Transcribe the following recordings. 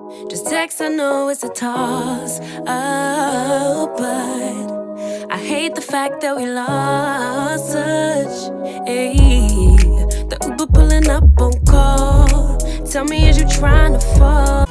Just text, I know it's a toss. Oh, but I hate the fact that we lost touch. Ayy, the Uber pulling up on call. Tell me, is you trying to fall?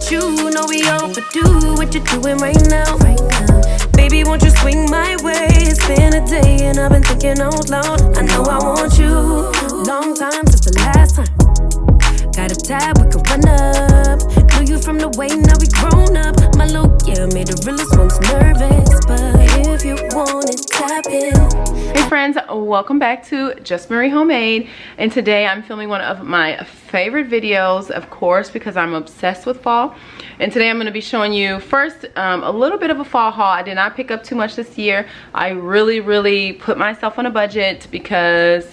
You know we overdue. What you doing right now? Baby, won't you swing my way? It's been a day and I've been thinking out loud. I know I want you. Long time since the last time. Got a tab, we can run up. Knew you from the way, now we grown up. My look, yeah, made the realest ones nervous. But if you want it, tap in. Hey friends, welcome back to Just Marie Homemade. And today I'm filming one of my favorite videos, of course, because I'm obsessed with fall. And today I'm going to be showing you first a little bit of a fall haul. I did not pick up too much this year. I really put myself on a budget because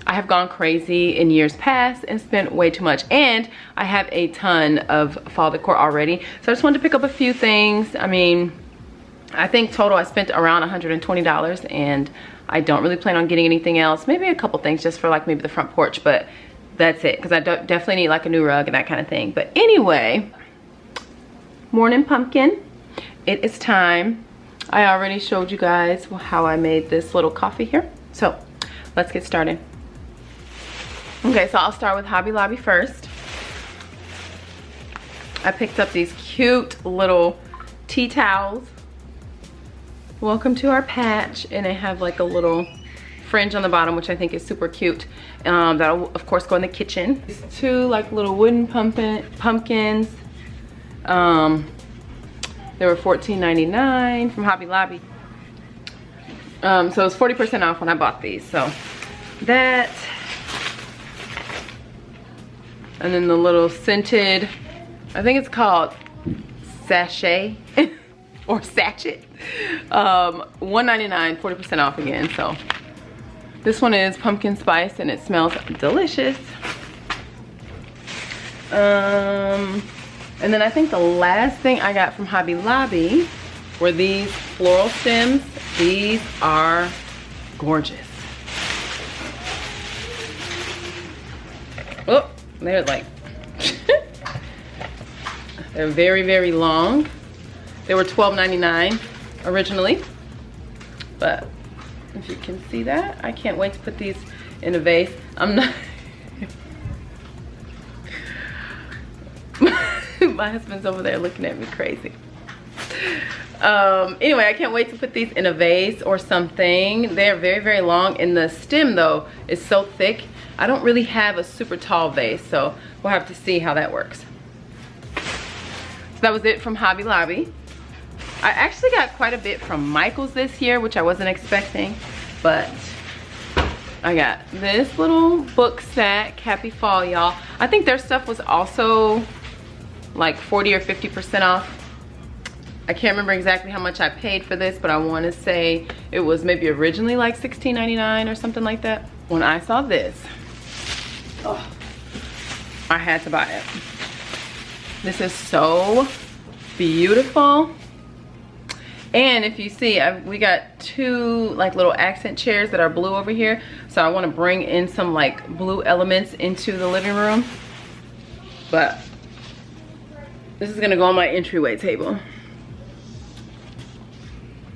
I have gone crazy in years past and spent way too much, and I have a ton of fall decor already. So I just wanted to pick up a few things. I mean, I think total I spent around $120, and I don't really plan on getting anything else. Maybe a couple things just for like maybe the front porch, but that's it, because I definitely need like a new rug and that kind of thing. But anyway, morning pumpkin, it is time. I already showed you guys how I made this little coffee here, so let's get started. Okay, so I'll start with Hobby Lobby first. I picked up these cute little tea towels. Welcome to our patch, and they have like a little fringe on the bottom, which I think is super cute. That'll of course go in the kitchen. These two like little wooden pumpkins. They were $14.99 from Hobby Lobby. So it was 40% off when I bought these. So that. And then the little scented, I think it's called sachet or sachet. $1.99, 40% off again. So this one is pumpkin spice and it smells delicious. And then I think the last thing I got from Hobby Lobby were these floral stems. These are gorgeous. Oh. They're like, they're very long. They were $12.99 originally, but if you can see that, I can't wait to put these in a vase. I'm not, my husband's over there looking at me crazy. Anyway, I can't wait to put these in a vase or something. They're very long, and the stem though is so thick. I don't really have a super tall vase, so we'll have to see how that works. So that was it from Hobby Lobby. I actually got quite a bit from Michael's this year, which I wasn't expecting, but I got this little book stack. Happy fall, y'all. I think their stuff was also like 40 or 50% off. I can't remember exactly how much I paid for this, but I want to say it was maybe originally like $16.99 or something like that. When I saw this, oh, I had to buy it. This is so beautiful. And if you see, we got two like little accent chairs that are blue over here. So I want to bring in some like blue elements into the living room. But this is going to go on my entryway table.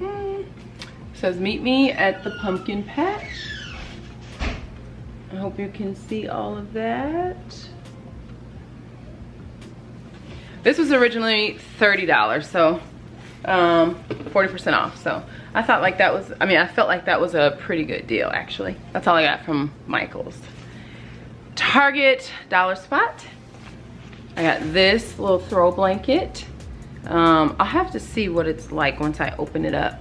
It says, meet me at the pumpkin patch. I hope you can see all of that. This was originally $30, so 40% off. So I thought like that was, I felt like that was a pretty good deal actually. That's all I got from Michael's. Target Dollar Spot. I got this little throw blanket. I'll have to see what it's like once I open it up.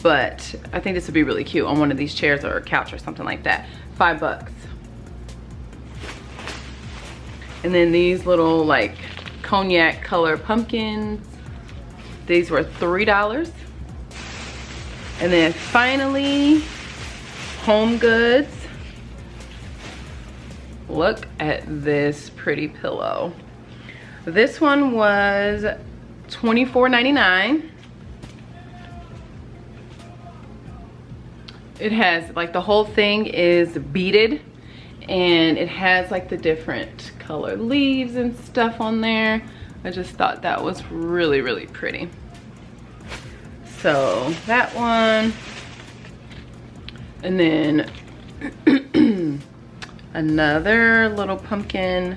But I think this would be really cute on one of these chairs or a couch or something like that. $5. And then these little like cognac color pumpkins. These were $3. And then finally, Home Goods. Look at this pretty pillow. This one was $24.99. It has like the whole thing is beaded, and it has like the different colored leaves and stuff on there. I just thought that was really, really pretty. So that one, and then another little pumpkin.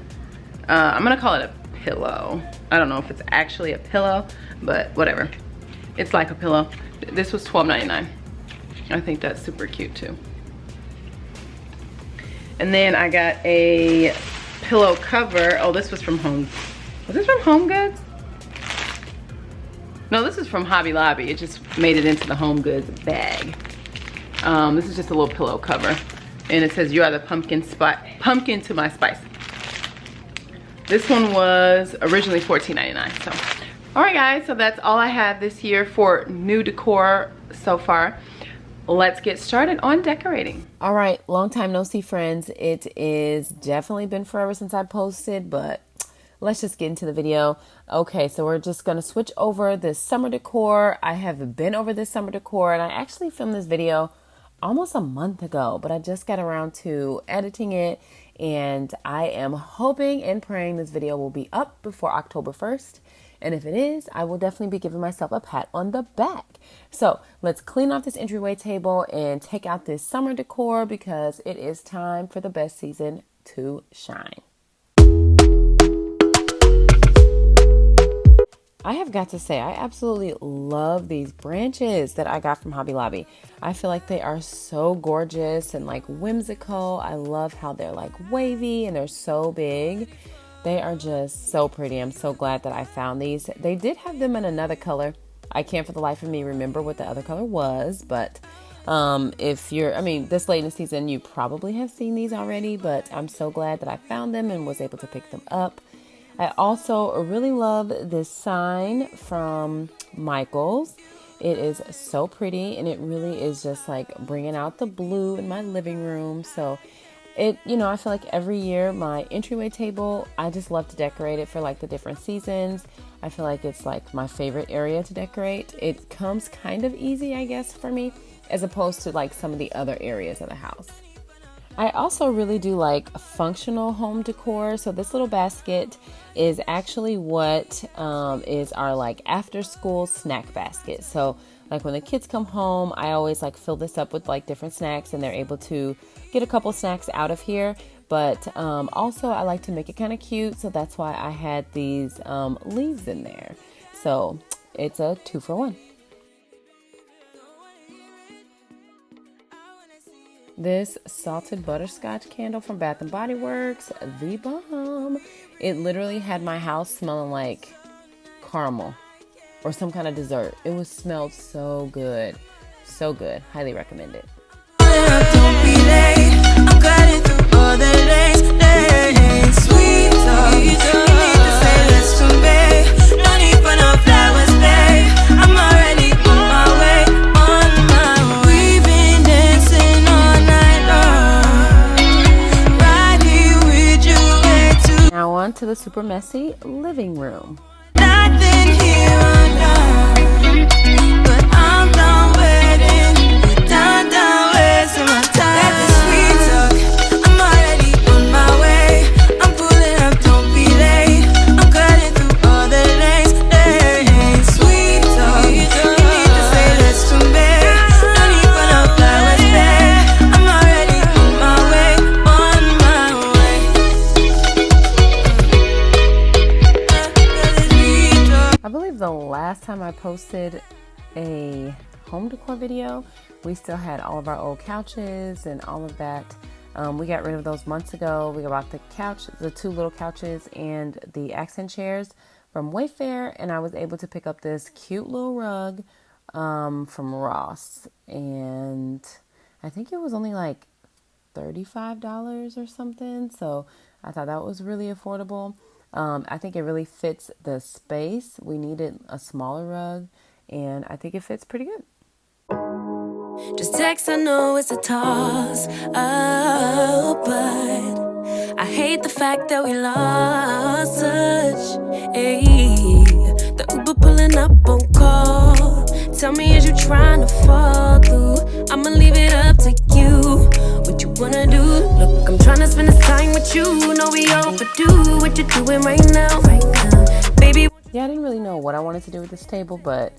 I'm gonna call it a pillow. I don't know if it's actually a pillow, but whatever. It's like a pillow. This was $12.99. I think that's super cute too. And then I got a pillow cover. Oh, this was from Home. Was this from Home Goods? No, this is from Hobby Lobby. It just made it into the Home Goods bag. This is just a little pillow cover. And it says, "You are the pumpkin to my spice." This one was originally $14.99. So, all right guys, so that's all I have this year for new decor so far. Let's get started on decorating. All right, long time no see, friends. It is definitely been forever since I posted, but let's just get into the video. Okay, so we're just gonna switch over this summer decor. I have been over this summer decor, and I actually filmed this video almost a month ago, but I just got around to editing it, and I am hoping and praying this video will be up before October 1st. And if it is, I will definitely be giving myself a pat on the back. So let's clean off this entryway table and take out this summer decor, because it is time for the best season to shine. I have got to say, I absolutely love these branches that I got from Hobby Lobby. I feel like they are so gorgeous and like whimsical. I love how they're like wavy and they're so big. They are just so pretty. I'm so glad that I found these. They did have them in another color. I can't for the life of me remember what the other color was, but if you're, this late in the season, you probably have seen these already, but I'm so glad that I found them and was able to pick them up. I also really love this sign from Michael's. It is so pretty, and it really is just like bringing out the blue in my living room. So I feel like every year my entryway table, I just love to decorate it for like the different seasons. I feel like it's like my favorite area to decorate. It comes kind of easy, I guess, for me, as opposed to like some of the other areas of the house. I also really do like functional home decor. So this little basket is actually what is our like after school snack basket. So like when the kids come home, I always like fill this up with like different snacks, and they're able to get a couple snacks out of here. But also I like to make it kind of cute. So that's why I had these leaves in there. So it's a 2-for-1. This salted butterscotch candle from Bath & Body Works, the bomb. It literally had my house smelling like caramel or some kind of dessert. It smelled so good. So good. Highly recommend it. Now on to the super messy living room. Nothing here on earth, but I'm done waiting, done wasting my time. Let the sweet talk, I'm already on my way. I'm pulling up, don't be late. I'm cutting through all the lanes. Sweet talk, you need to say less to me. No need for no flowers, babe. I'm already on my way, on my way. I believe the last time I posted a home decor video, we still had all of our old couches and all of that. We got rid of those months ago. We got the 2 little couches and the accent chairs from Wayfair, and I was able to pick up this cute little rug from Ross, and I think it was only like $35 or something. So I thought that was really affordable. I think it really fits the space. We needed a smaller rug, and I think it fits pretty good. Just text, I know it's a toss up, but I hate the fact that we lost touch. The Uber pulling up on call. Tell me, is you trying to fall through? I'ma leave it up to you. What you wanna do? Look, I'm trying to wanna spend this time with you. Know we overdue what you're doing right now. Baby. Yeah, I didn't really know what I wanted to do with this table, but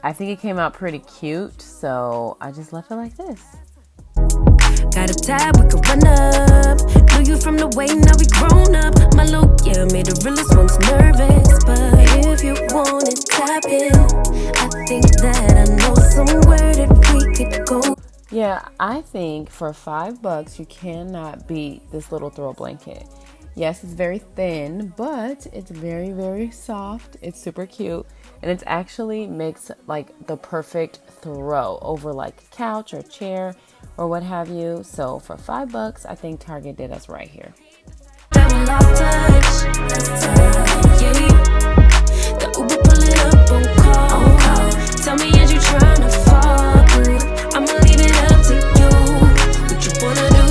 I think it came out pretty cute, so I just left it like this. Got a tab, we can run up. Knew you from the way, now we grown up. My look, yeah, made the realest ones nervous. But if you want it, tap in. I think that I know somewhere that we could go. Yeah, I think for $5 you cannot beat this little throw blanket. Yes, it's very thin, but it's very, very soft. It's super cute. And it actually makes like the perfect throw over like a couch or chair or what have you. So for $5, I think Target did us right here. Tell me, is you trying to fall through? I'ma leave it up to you. What you wanna do?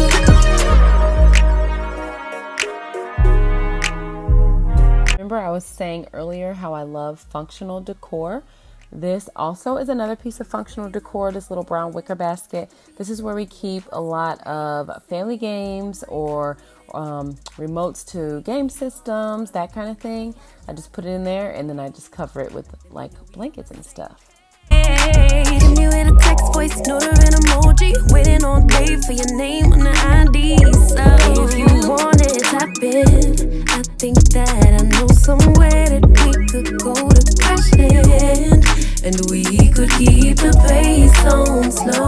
Remember I was saying earlier how I love functional decor. This also is another piece of functional decor, this little brown wicker basket. This is where we keep a lot of family games or remotes to game systems, that kind of thing. I just put it in there and then I just cover it with like blankets and stuff. Give me with a text, voice note or an emoji. Waiting all day for your name on the ID. So if you want it, tap in. I think that I know somewhere that we could go to crash land. And we could keep the pace on slow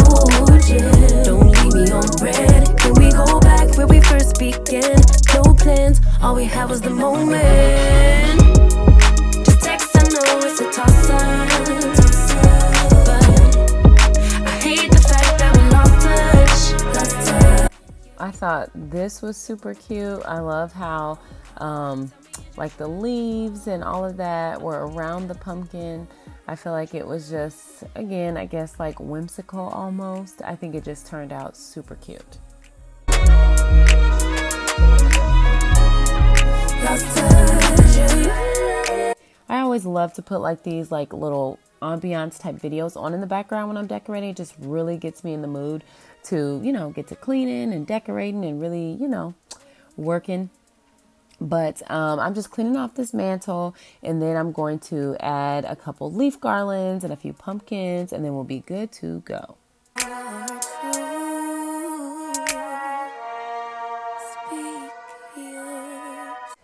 jam. Don't leave me on red. Can we go back where we first began? No plans, all we had was the moment. Just text, I know it's a toss-up. I thought this was super cute. I love how like the leaves and all of that were around the pumpkin. I feel like it was just, again, I guess like whimsical almost. I think it just turned out super cute. I always love to put like these like little ambiance type videos on in the background when I'm decorating. It just really gets me in the mood to, you know, get to cleaning and decorating and really, you know, working. But I'm just cleaning off this mantle and then I'm going to add a couple leaf garlands and a few pumpkins and then we'll be good to go.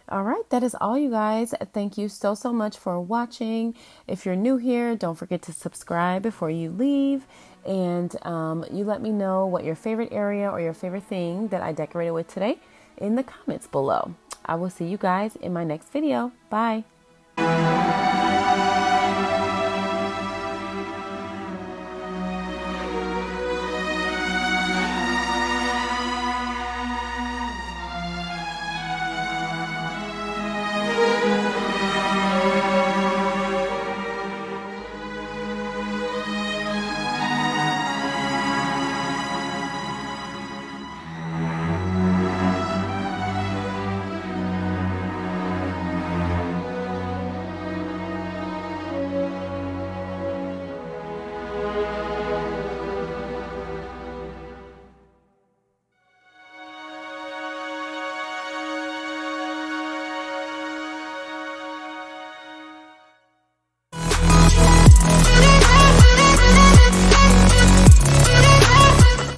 All right, that is all, you guys. Thank you so much for watching. If you're new here, don't forget to subscribe before you leave. And you let me know what your favorite area or your favorite thing that I decorated with today in the comments below. I will see you guys in my next video. Bye.